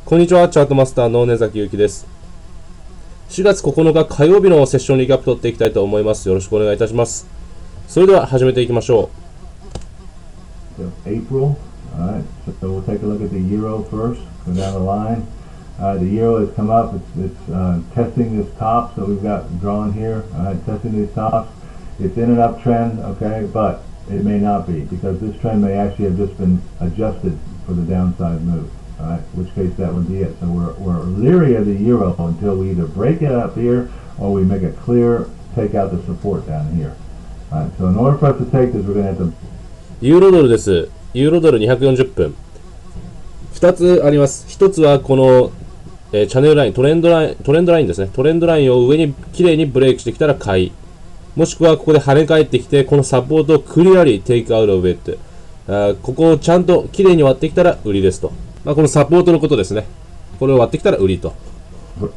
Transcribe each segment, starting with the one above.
こんにちは、チャートマスターの根崎ゆきです。4月9日火曜日のセッションリキャップ取っていきたいと思います。よろしくお願いいたします。それでは始めていきましょう。April, alright, so we'll take a look at the euro first, go down the line. The euro has come up, it's testing this top, so we've got drawn here, alright, testing these tops. It's in an uptrend, okay, but it may not be, because this trend may actually have just been adjusted for the downside move. Alright, in which case that would be it. So we're leery of the euro until we either break it up here or we make a clear take out the support down here. Alright, so in order for us to take this, we're going to have to... ユーロドルです。ユーロドル240分。2つあります。1つはこの、チャンネルライン、トレンドラインですね。トレンドラインを上にきれいにブレイクしてきたら買い。もしくはここで跳ね返ってきて、このサポートをクリアリーテイクアウトオブイット。ここをちゃんときれいに割ってきたら売りですと。このサポートのことですね。これを割ってきたら売りと。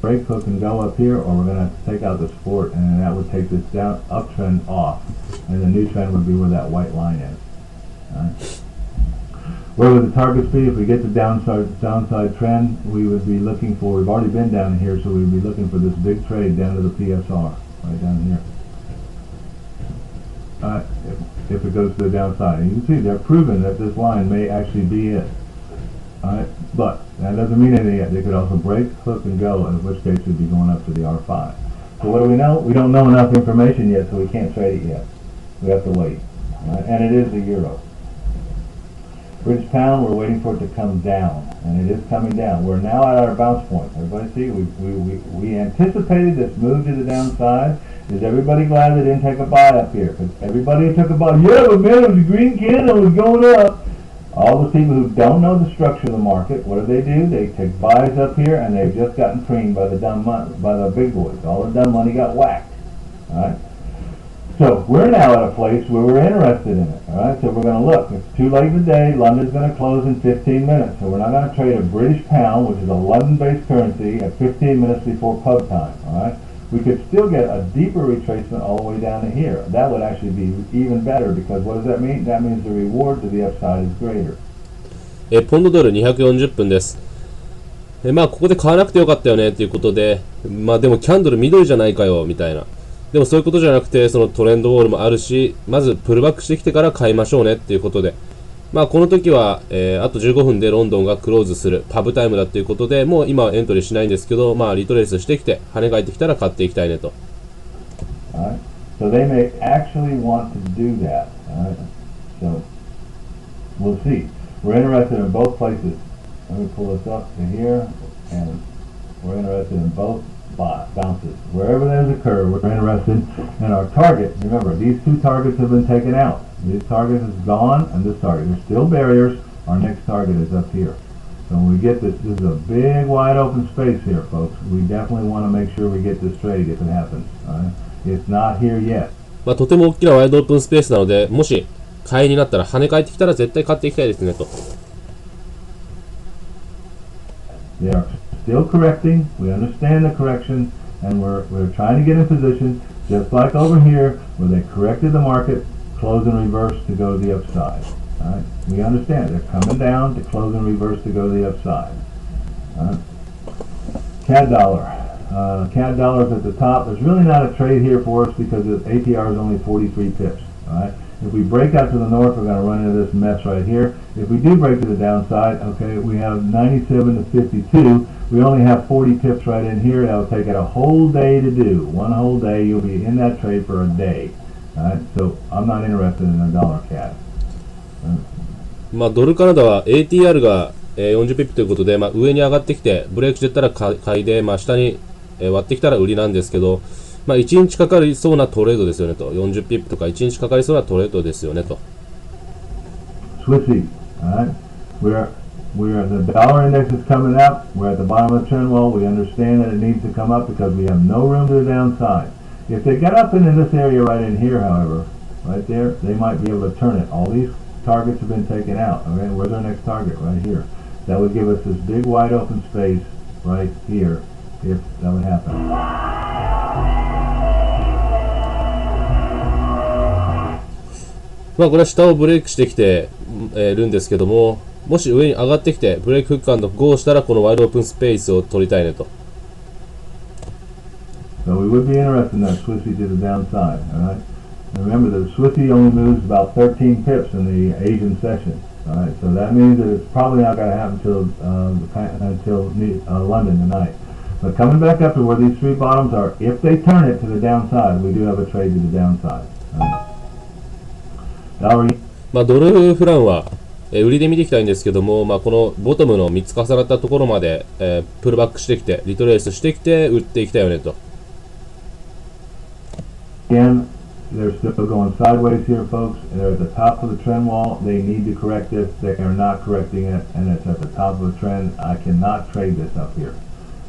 Break hook and go up here, or we're going to have to take out the support, and that would take this down uptrend off, and the new trend would be where that white line is. Right. Where would the targets be if we get the downside trend? We would be looking for. We've already been down here, so we would be looking for this big trade down to the PSR, right down here. If it goes to the downside, and you can see they're proving that this line may actually be it. Alright, but that doesn't mean anything yet. They could also break, hook, and go, in which case we'd be going up to the R5. So what do we know? We don't know enough information yet, so we can't trade it yet. We have to wait. Right? And it is the euro. British pound, we're waiting for it to come down, and it is coming down. We're now at our bounce point. Everybody see? We anticipated this move to the downside. Is everybody glad they didn't take a buy up here? Because everybody took a buy. Yeah, but man, it was a green candle. It was going up. All the people who don't know the structure of the market, what do? They take buys up here, and they've just gotten creamed by the big boys. All the dumb money got whacked. All right. So we're now at a place where we're interested in it. All right. So we're going to look. It's too late in the day. London's going to close in 15 minutes. So we're not going to trade a British pound, which is a London-based currency, at 15 minutes before pub time. All right. We could still get a deeper retracement all the way down to here. That would actually be even better, because what does that mean? That means the reward to the upside is greater. ポンドドル240分です。ここで買わなくてよかったよねっていうことで、でもキャンドル緑じゃないかよみたいな。でもそういうことじゃなくて、そのトレンドウォールもあるし、まずプルバックしてきてから買いましょうねっていうことで、この時は、あと15分でロンドンがクローズするパブタイムだということで、もう今はエントリーしないんですけど、リトレースしてきて跳ね返ってきたら買っていきたいねと。Alright. So they may actually want to do that. Alright. So we'll see. We're interested in both places. Let me pull this up to here, and we're interested in both bounces. Wherever there's a curve, we're interested in our target. Remember, these two targets have been taken out. This target is gone, and this target. There's still barriers. Our next target is up here. So when we get this is a big wide open space here, folks. We definitely want to make sure we get this trade if it happens. Right? It's not here yet. とても大きなワイドオープンスペースなので、もし買いになったら跳ね返ってきたら絶対買っていきたいですねと。They are still correcting. We understand the correction, and we're trying to get in position, just like over here, where they corrected the market, close and reverse to go to the upside. All right? We understand they're coming down to close and reverse to go to the upside. All right? CAD dollar. CAD dollar is at the top. There's really not a trade here for us because the ATR is only 43 pips. All right? If we break out to the north, we're going to run into this mess right here. If we do break to the downside, okay, we have 97 to 52. We only have 40 pips right in here. That'll take it a whole day to do. One whole day, you'll be in that trade for a day. Alright, so I'm not interested in a dollar CAD. ドルカナダは ATR が40ピップということで、上に上がってきてブレイクしてったら買いで、下に割ってきたら売りなんですけど、1日かかりそうなトレードですよねと。40ピップとか1日かかりそうなトレードですよねと。Switchy, alright? The dollar index is coming up. We're at the bottom of the trend wall. We understand that it needs to come up because we have no room to the downside. If they get up into this area right in here, however, right there, they might be able to turn it. All these targets have been taken out. Okay, where's our next target? Right here. That would give us this big wide open space right here if that would happen. これは下をブレイクしてきて、るんですけども、もし上に上がってきてブレイクフック&ゴーしたらこのワイドオープンスペースを取りたいねと。So we would be interested in that Swissy to the downside, all right? Remember, the Swissy only moves about 13 pips in the Asian session, all right? So that means that it's probably not going to happen until London tonight. But coming back up to where these three bottoms are, if they turn it to the downside, we do have a trade to the downside. Valerie? ドルフランは、売りで見ていきたいんですけども、このボトムの3つ重なったところまで、プルバックしてきて、リトレースしてきて、売っていきたいよねと。Again, they're still going sideways here, folks. They're at the top of the trend wall. They need to correct this. They are not correcting it, and it's at the top of the trend. I cannot trade this up here.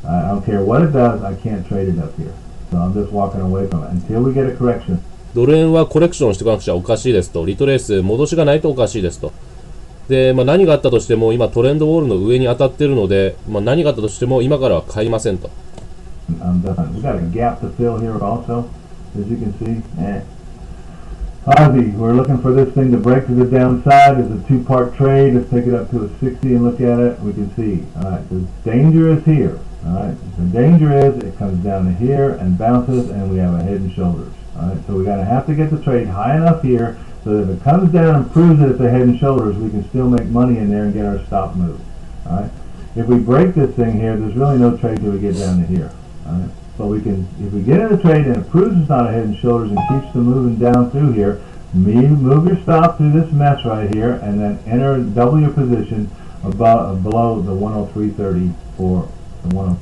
I don't care what it does. I can't trade it up here. So I'm just walking away from it until we get a correction. ドル円はコレクションしていかなくちゃおかしいですと。リトレース、戻しがないとおかしいですと。で、何があったとしても、今トレンドウォールの上に当たっているので、何があったとしても、今からは買いませんと。I'm done. We got a gap to fill here also, as you can see. Ozzy, we're looking for this thing to break to the downside. It's a two-part trade. Let's take it up to a 60 and look at it. We can see. All right, the danger is here. All right, the danger is it comes down to here and bounces, and we have a head and shoulders. All right, so we're going to have to get the trade high enough here so that if it comes down and proves that it's a head and shoulders, we can still make money in there and get our stop move. All right, if we break this thing here, there's really no trade till we get down to here. All right. But we can, if we get in a trade and it proves it's not a head and shoulders and keeps the moving down through here, move your stop through this mess right here and then double your position below the 103.30 for the 10.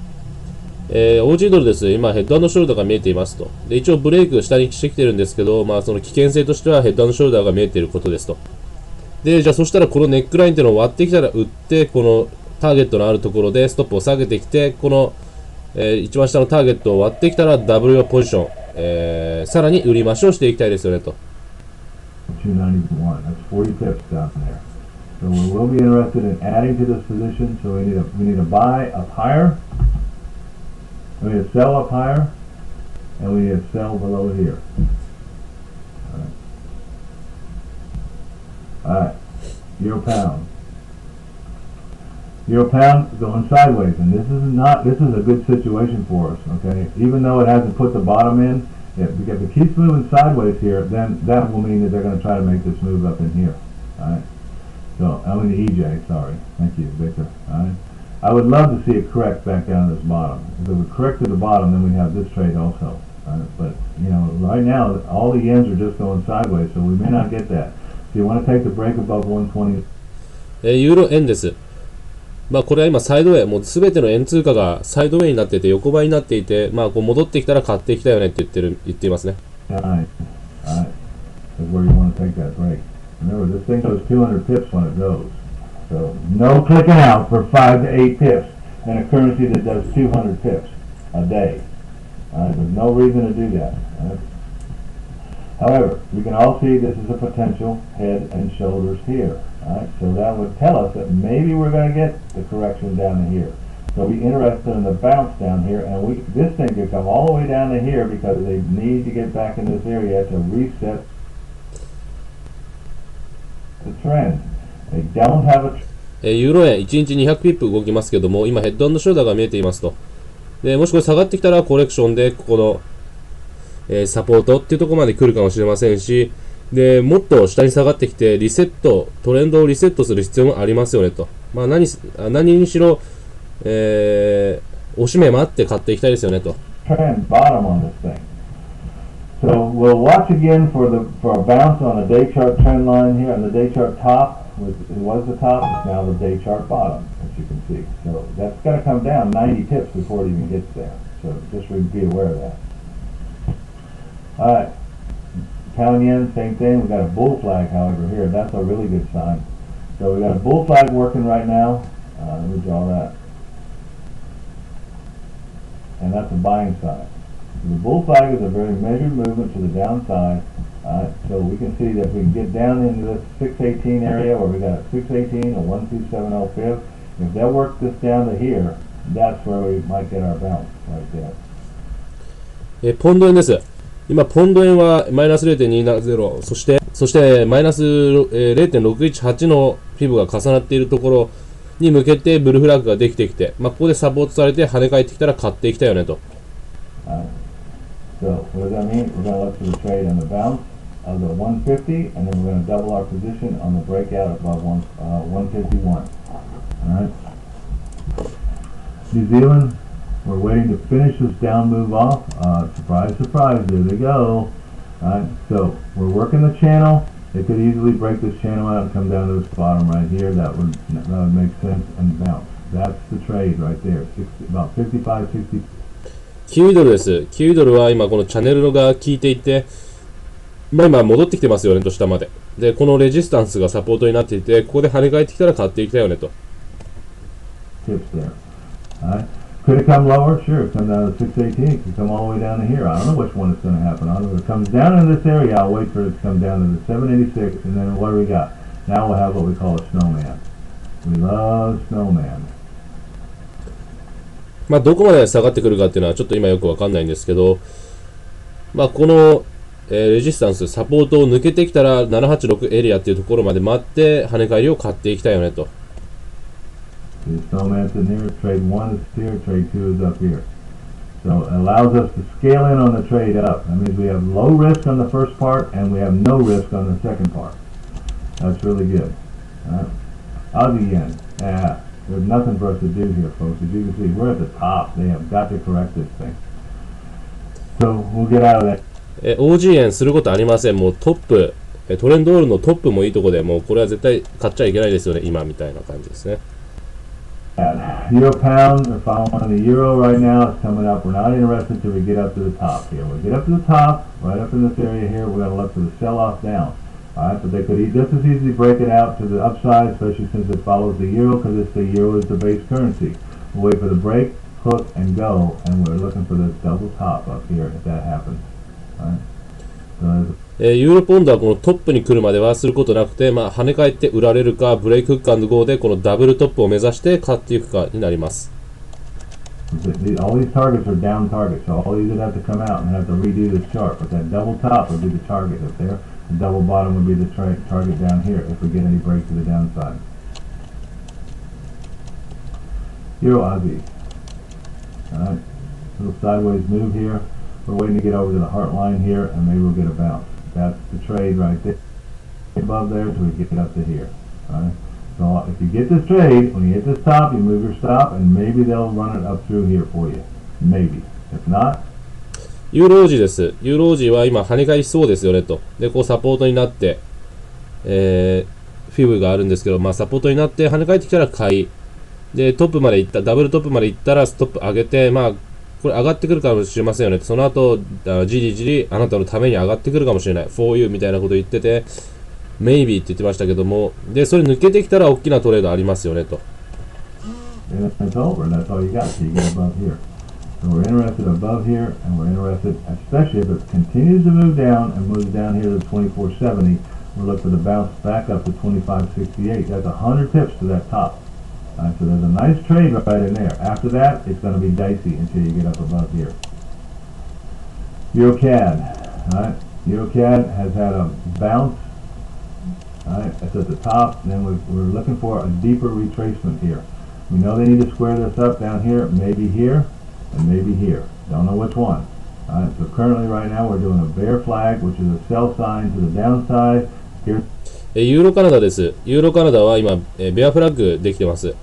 OG ドルです。今ヘッド&ショルダーが見えていますと。で、一応ブレイク下にしてきてるんですけど、その危険性としてはヘッド&ショルダーが見えていることですと。で、じゃあそしたらこのネックラインっていうのを割ってきたら売って、このターゲットのあるところでストップを下げてきて、この一番下のターゲットを割ってきたらダブルポジション、さらに売り増しをしていきたいですよねと。291. That's 40 pips down there. So we will be interested in adding to this position. So we need to buy up higher. We need to sell up higher, and we need to sell below here. All right. Euro pound. Euro pound going sideways, and this is a good situation for us, okay? Even though it hasn't put the bottom in, if it keeps moving sideways here, then that will mean that they're going to try to make this move up in here, all right? So, I'm in the EJ, sorry. Thank you, Victor, all right? I would love to see it correct back down to this bottom. If it would correct to the bottom, then we'd have this trade also, all right? But, right now, all the yens are just going sideways, so we may not get that. So you want to take the break above 120. ユーロ円です。これは今サイドウェイ、もうすべての円通貨がサイドウェイになっていて横ばいになっていて、こう戻ってきたら買っていきたいよねって言っていますね。Right. Right. That's where you want to take that break. Remember, this thing goes 200 pips when it goes. So no clicking out for 5 to 8 pips in a currency that does 200 pips a day. There's no reason to do that. However, you can all see this is a potential head and shoulders here. Alright, so that would tell us that maybe we're going to get the correction down to here. So we'll be interested in the bounce down here, and this thing could come all the way down to here because they need to get back in this area to reset the trend. They don't have a ユーロ円1日200ピップ動きますけども、今ヘッド&ショルダーが見えていますと。で、もしこれ下がってきたらコレクションでここの、サポートっていうところまで来るかもしれませんし、で、もっと下に下がってきてトレンドをリセットする必要もありますよねと。何にしろ、押し目待って買っていきたいですよねと。trend bottom on this thing. So we'll watch again for a bounce on the day chart trend line here on the day chart top. It was the top, it's now the day chart bottom, as you can see. So that's got to come down 90 pips before it even gets there. So just be aware of that. All right. Pound yen, same thing. We got a bull flag, however, here. That's a really good sign. So we got a bull flag working right now. Let me draw that. And that's a buying sign. The bull flag is a very measured movement to the downside. So we can see that if we can get down into this 618 area where we got a 618, a 1270 fib, if they'll work this down to here, that's where we might get our bounce right there. ポンド円です。今、ポンド円はマイナス 0.270、そしてマイナス 0.618 のフィブが重なっているところに向けてブルフラッグができてきて、ここでサポートされて跳ね返ってきたら買っていきたいよねと。So what does that mean? We're going to look for the trade on the bounce of the 150, and then we're going to double our position on the breakout above 151. All right. New Zealand, we're waiting to finish this down move off. Surprise, surprise, there they go. All right. So we're working the channel. It could easily break this channel out and come down to this bottom right here. That would make sense and bounce. That's the trade right there. About 55, 60. 9ドルです。9ドルは今このチャンネルが効いていて、今戻ってきてますよねと下まで。で、このレジスタンスがサポートになっていて、ここで跳ね返ってきたら買っていきたいよねと。Tips there. Alright. Could it come lower? Sure. It comes down to 618. It could come all the way down to here. I don't know which one it's going to happen on. If it comes down in this area, I'll wait for it to come down to the 786, and then what do we got? Now we'll have what we call a snowman. We love snowman. どこまで下がってくるかっていうのはちょっと今よくわかんないんですけど、この、レジスタンス、サポートを抜けてきたら786エリアっていうところまで待って跳ね返りを買っていきたいよねと。The snowman's in here, trade 1 is here, trade 2 is up here. So it allows us to scale in on the trade up. That means we have low risk on the first part and we have no risk on the second part. That's really good. Aussie yen. Yeah. There's nothing for us to do here, folks. As you can see, we're at the top. They have got to correct this thing. So we'll get out of that. OG 円することありません。もうトップ、トレンドオールのトップもいいとこで、もうこれは絶対買っちゃいけないですよね、今みたいな感じですね。Euro pound, we're following the euro right now. It's coming up. We're not interested until we get up to the top here. When we get up to the top, right up in this area here, we're going to look for the sell-off down. Alright, but they could just as easily break it out to the upside, especially since it follows the euro, because it's the euro is the base currency. We'll wait for the break, hook, and go, and we're looking for this double top up here if that happens. Alright. So ユーロポンドはこのトップに来るまではすることなくて、跳ね返って売られるか、ブレイクフック&ゴーでこのダブルトップを目指して買っていくかになります。all these targets are down targets, so all these would have to come out and have to redo this chart. But that double top would be the target up there. The double bottom would be the target down here if we get any break to the downside. Euro Aussie. Alright, little sideways move here. We're waiting to get over to the heart line here, and maybe we'll get a bounce. That's the trade right there. Above there till we get up to here. Alright. So if you get this trade, when you hit this top, you move your stop, and maybe they'll run it up through here for you. Maybe. If not, ユーロ王子です。ユーロ王子は今跳ね返しそうですよねと。で、こうサポートになって、フィブがあるんですけど、サポートになって跳ね返ってきたら買い。で、トップまで行った、ダブルトップまで行ったらストップ上げて、これ上がってくるかもしれませんよねと。その後、じりじりあなたのために上がってくるかもしれない。for you みたいなこと言ってて、maybe って言ってましたけども、で、それ抜けてきたら大きなトレードありますよねと。it's over, and that's all you got. So you get above here. So we're interested above here, and we're interested, especially if it continues to move down and moves down here to 2470. We'll look for the bounce back up to 2568. That's 100 pips to that top. Alright, so there's a nice trade right in there. After that, it's going to be dicey until you get up above here. EuroCAD. Alright, EuroCAD has had a bounce. Alright, that's at the top. And then we're looking for a deeper retracement here. We know they need to square this up down here, maybe here, and maybe here. Don't know which one. Alright, so currently right now we're doing a bear flag, which is a sell sign to the downside. Here. ユーロカナダです。ユーロカナダは今、ベアフラッグできてます。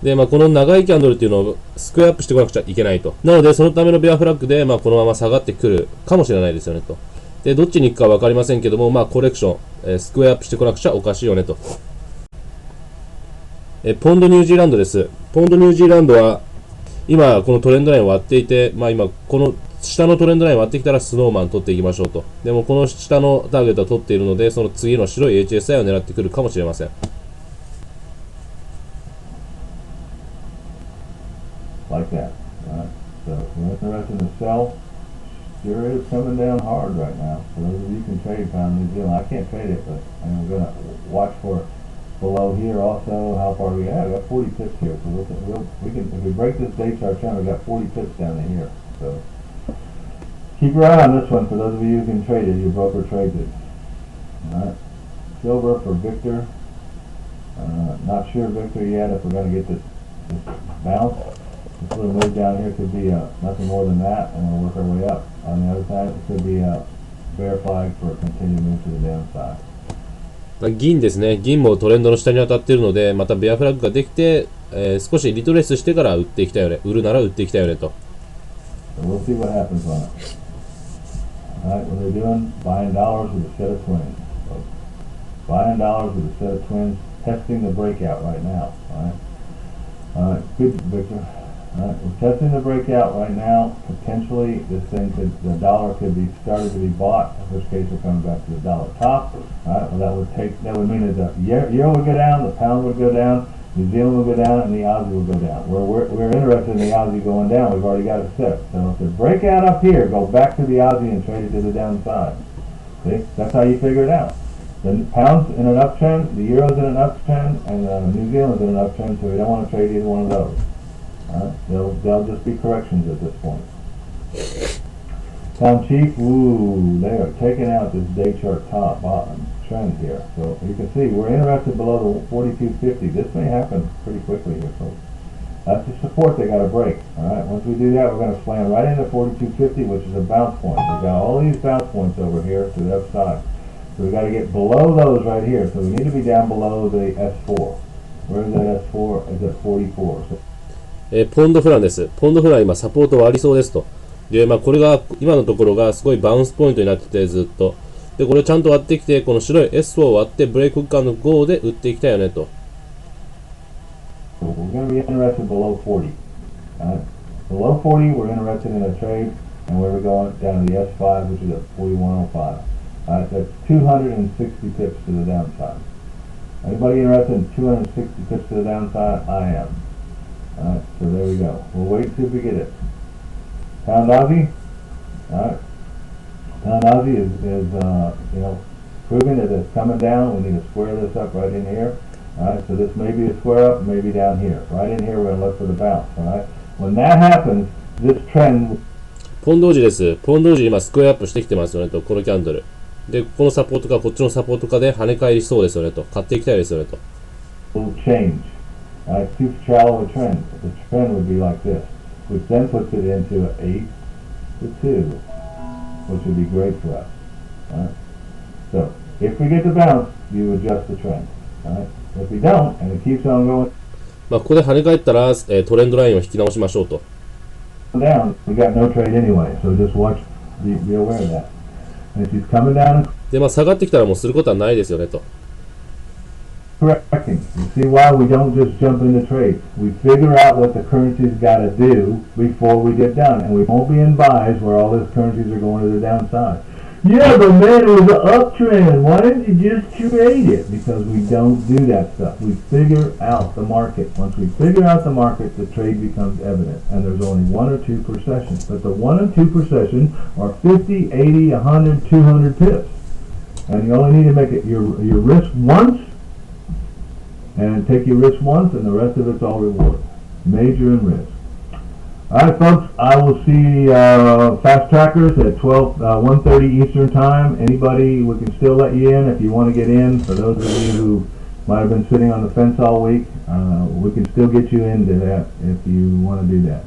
で、この長いキャンドルっていうのをスクエアアップしてこなくちゃいけないと。なので、そのためのベアフラッグで、このまま下がってくるかもしれないですよねと。で、どっちに行くか分かりませんけども、コレクション、スクエアアップしてこなくちゃおかしいよねと。ポンドニュージーランドです。ポンドニュージーランドは、今、このトレンドラインを割っていて、今、この下のトレンドライン割ってきたらスノーマン取っていきましょうと。でも、この下のターゲットは取っているので、その次の白い HSI を狙ってくるかもしれません。Like that. Alright, so if you're interested in the sell, sure is coming down hard right now. So those of you can trade pound New Zealand. I can't trade it, but we're going to watch for it below here also. How far we got? We got 40 pips here. So we can, if we break this day chart channel, we got 40 pips down to here. So keep your eye on this one for those of you who can trade it. Your broker trades it. All right. Silver for Victor. Not sure, Victor, yet if we're going to get this bounce. This little move down here could be nothing more than that, and we'll work our way up. On the other side, it could be a bear flag for a continued move to the downside. 銀ですね。銀もトレンドの下に当たっているので、またベアフラッグができて、少しリトレースしてから売っていきたいよね。売るなら売っていきたいよねと。So we'll see what happens on it. Alright, what they're doing, buying dollars with a set of twins. So buying dollars with a set of twins, testing the breakout right now. Alright, good, Victor. Alright, we're testing the breakout right now. Potentially, the dollar could be started to be bought, in which case we're coming back to the dollar top. Alright, well that would mean that the euro would go down, the pound would go down, New Zealand will go down, and the Aussie will go down. We're interested in the Aussie going down. We've already got it set. So if the breakout up here, go back to the Aussie and trade it to the downside. See, that's how you figure it out. The pound's in an uptrend, the euro's in an uptrend, and New Zealand's in an uptrend, so we don't want to trade either one of those. They'll just be corrections at this point. Pound cheap, ooh, they are taking out this day chart top bottom trend here. So you can see we're interested below the 42.50. This may happen pretty quickly here, folks. That's the support they got to break. All right. Once we do that, we're going to slam right into 42.50, which is a bounce point. We got all these bounce points over here to the upside. So we got to get below those right here. So we need to be down below the S4. Where is that S4? Is at 44. Soポンドフランです。ポンドフラン今サポート割りそうですと。で、これが今のところがすごいバウンスポイントになっててずっと。で、これをちゃんと割ってきて、この白い S4 を割ってブレイクフッカーの5で売っていきたいよねと。We're going to be interested below 40. Below 40, we're interested in a trade, and where we're going down to the S5, which is at 41.05. That's 260 pips to the downside. Anybody interested in 260 pips to the downside? I am. Alright, so there we go. We'll wait and see if we get it. Pound Aussie. Alright. Pound Aussie is proving that it's coming down. We need to square this up right in here. Alright, so this may be a square up, maybe down here. Right in here, we're going to look for the bounce. Alright. When that happens, this trend. ポンドオジです。ポンドオジ今スクエアアップしてきてますよねと。このキャンドル。で、このサポートかこっちのサポートかで跳ね返りそうですよねと。買っていきたいですよねと。Will change. Too shallow a trend. The trend would be like this, which then puts it into an 8 to 2, which would be great for us. So if we get the bounce, you adjust the trend. If we don't, and it keeps on going ここで跳ね返ったら、トレンドラインを引き直しましょうと。down, we got no trade anyway, so just watch, be aware of that. And if he's coming down, で、下がってきたらもうすることはないですよねと。correcting. You see why we don't just jump into trades. We figure out what the currency's got to do before we get done, and we won't be in buys where all these currencies are going to the downside. Yeah, but man, it was an uptrend. Why didn't you just trade it? Because we don't do that stuff. We figure out the market. Once we figure out the market, the trade becomes evident, and there's only 1 or 2 per session. But the 1 and 2 per session are 50, 80, 100, 200 pips, and you only need to make it your risk once. And take your risk once, and the rest of it's all reward. Major and risk. All right, folks. I will see fast trackers at 1:30 Eastern time. Anybody, we can still let you in if you want to get in. For those of you who might have been sitting on the fence all week, we can still get you into that if you want to do that.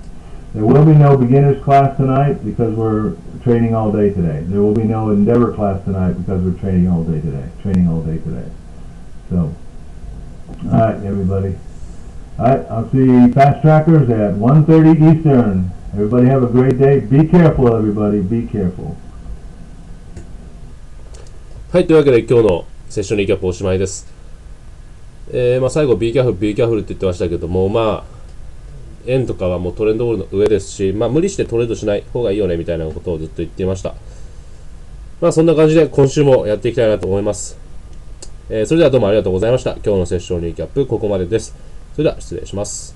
There will be no beginners class tonight because we're trading all day today. There will be no endeavor class tonight because we're trading all day today. So. All right, everybody. All right, I'll see fast trackers at 1:30 Eastern. Everybody have a great day. Be careful, everybody. Be careful. はい、というわけで今日のセッションリキャップおしまいです。最後 Be careful, be careful って言ってましたけども、円とかはもうトレンドウォールの上ですし、無理してトレードしない方がいいよねみたいなことをずっと言っていました。そんな感じで今週もやっていきたいなと思います。それではどうもありがとうございました。今日のセッションリキャップここまでです。それでは失礼します。